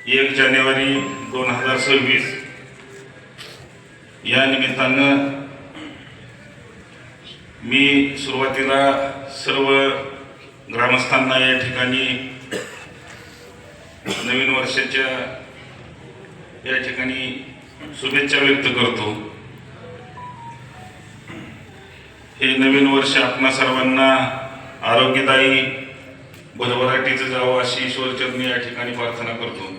1 जानेवारी 2026 या निमित्तानं मी सुरुवातीला सर्व ग्रामस्थांना या ठिकाणी नवीन वर्षाच्या या ठिकाणी शुभेच्छा व्यक्त करतो। हे नवीन वर्ष आपणा सर्वांना आरोग्यदायी भरभराटीचं जावं अशी ईश्वरचरणी या ठिकाणी प्रार्थना करतो।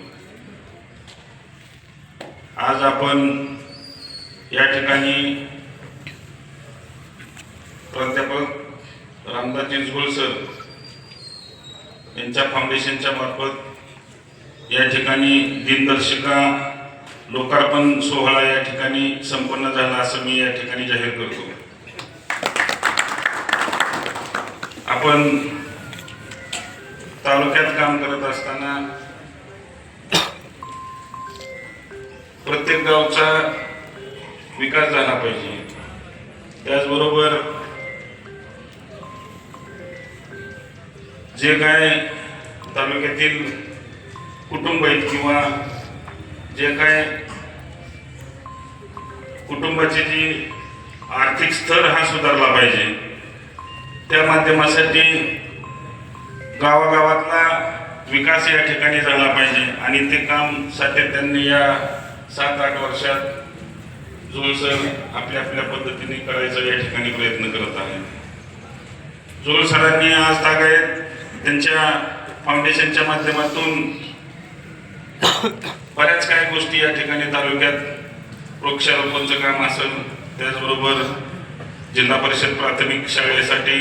आज आपण या ठिकाणी प्राध्यापक रामदासजी झोळ सर यांच्या फाउंडेशनच्या मार्फत या ठिकाणी दिनदर्शिका लोकार्पण सोहळा या ठिकाणी संपन्न झाला असं मी या ठिकाणी जाहीर करतो। आपण तालुक्यात काम करत असताना प्रत्येक गावचा विकास झाला पाहिजे, त्याचबरोबर जे काय तालुक्यातील कुटुंब आहेत किंवा जे काय कुटुंबाची जी आर्थिक स्तर हा सुधारला पाहिजे, त्या माध्यमासाठी गावागावातला विकास या ठिकाणी झाला पाहिजे आणि ते काम सातत्याने या 7-8 वर्षात झोळ सर आपल्या आपल्या पद्धतीने करायचा या ठिकाणी प्रयत्न करत आहेत। झोळ सरांनी आज तागायत त्यांच्या फाउंडेशनच्या माध्यमातून बऱ्याच काही गोष्टी या ठिकाणी तालुक्यात वृक्षारोपणचं काम असेल, त्याचबरोबर जिल्हा परिषद प्राथमिक शाळेसाठी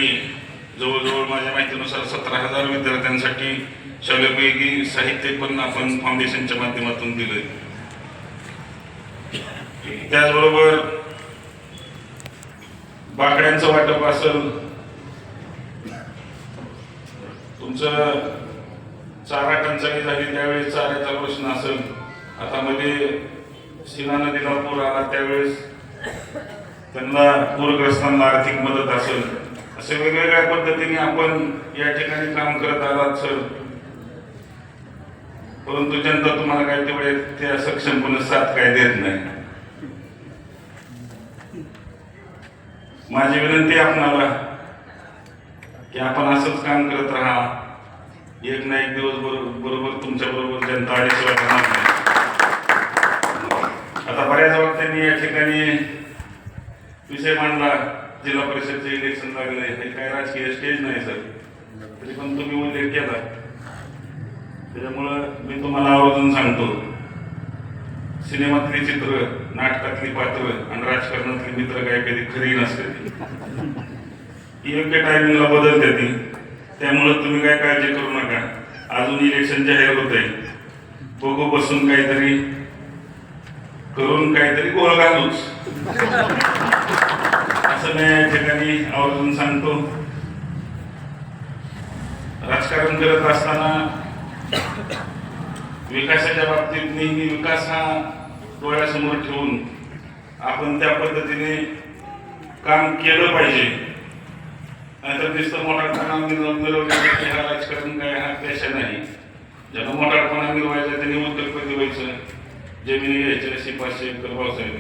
जवळजवळ माझ्या माहितीनुसार 17,000 विद्यार्थ्यांसाठी शालेय साहित्य पण आपण फाउंडेशनच्या माध्यमातून दिलंय। त्याचबरोबर बाकड्यांचं वाटप असेल, तुमचं चारा टंचाई झाली त्यावेळेस चाऱ्याचा प्रश्न असेल, आता मध्ये सीना नदीला पूर आला त्यावेळेस त्यांना पूरग्रस्तांना आर्थिक मदत असेल, असे वेगवेगळ्या पद्धतीने आपण या ठिकाणी काम करत आलात सर। परंतु जनता तुम्हाला काय तेवढे त्या सक्षमपणे साथ काय देत नाही। माझी विनंती आपणाला की आपण असंच काम करत राहा, एक ना एक दिवस बरोबर तुमच्या बरोबर जनता आल्याशिवाय राहणार नाही। आता बऱ्याच वक्त्यांनी या ठिकाणी विषय मांडला, जिल्हा परिषदचे इलेक्शन लागले, हे काय राजकीय स्टेज नाही सर, तरी पण तुम्ही उल्लेख केला, त्याच्यामुळं मी तुम्हाला आवर्जून सांगतो, सिनेमातली चित्र, नाटकातली पात्र आणि राजकारणातली मित्र काय कधी खरी नसते, योग्य टायमिंगला बदलते ती। त्यामुळं तुम्ही काय काळजी करू नका, अजून इलेक्शन जाहीर होत आहे, बघू बसून काहीतरी करून काहीतरी गोळ घालूच असं मी या ठिकाणी आवर्जून सांगतो। राजकारण करत असताना विकासाच्या बाबतीत नेहमी विकास हा डोळ्यासमोर ठेवून आपण त्या पद्धतीने काम केलं पाहिजे, नाहीतर नुसतं मोठापणा मिळवण्यासाठी हा राजकारण काय हा पेशा नाही। ज्यांना मोठापणा मिळवायचा त्यांनी उद्योगपती व्हायचं, जमिनी घ्यायच्या 500 एकर भावसाहेब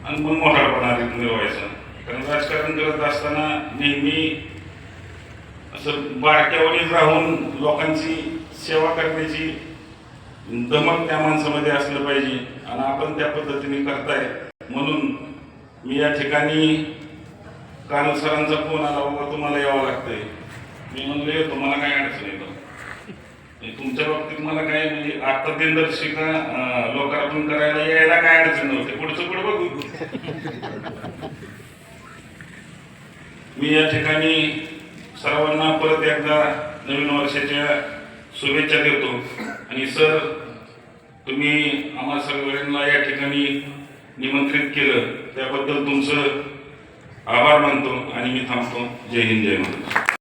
आणि मग मोठापणा मिळवायचा। कारण राजकारण करत असताना नेहमी असं बारक्यावरील राहून लोकांची सेवा करण्याची दमक त्या माणसामध्ये असलं पाहिजे आणि आपण त्या पद्धतीने करताय। म्हणून मी या ठिकाणी काल सरांचा फोन आला, बाबा तुम्हाला यावं लागतंय, मी म्हणलं येतो, मला काय अडचण येतं तुमच्या बाबतीत, मला काय म्हणजे आता दिनदर्शिका लोकार्पण करायला यायला काय अडचण नव्हते, पुढचं पुढे बघू। मी या ठिकाणी सर्वांना परत एकदा नवीन वर्षाच्या शुभेच्छा देतो आणि सर तुम्ही आम्हा सगळ्यांना या ठिकाणी निमंत्रित केलं त्याबद्दल तुमचं आभार मानतो आणि मी थांबतो। जय हिंद, जय महाराष्ट्र।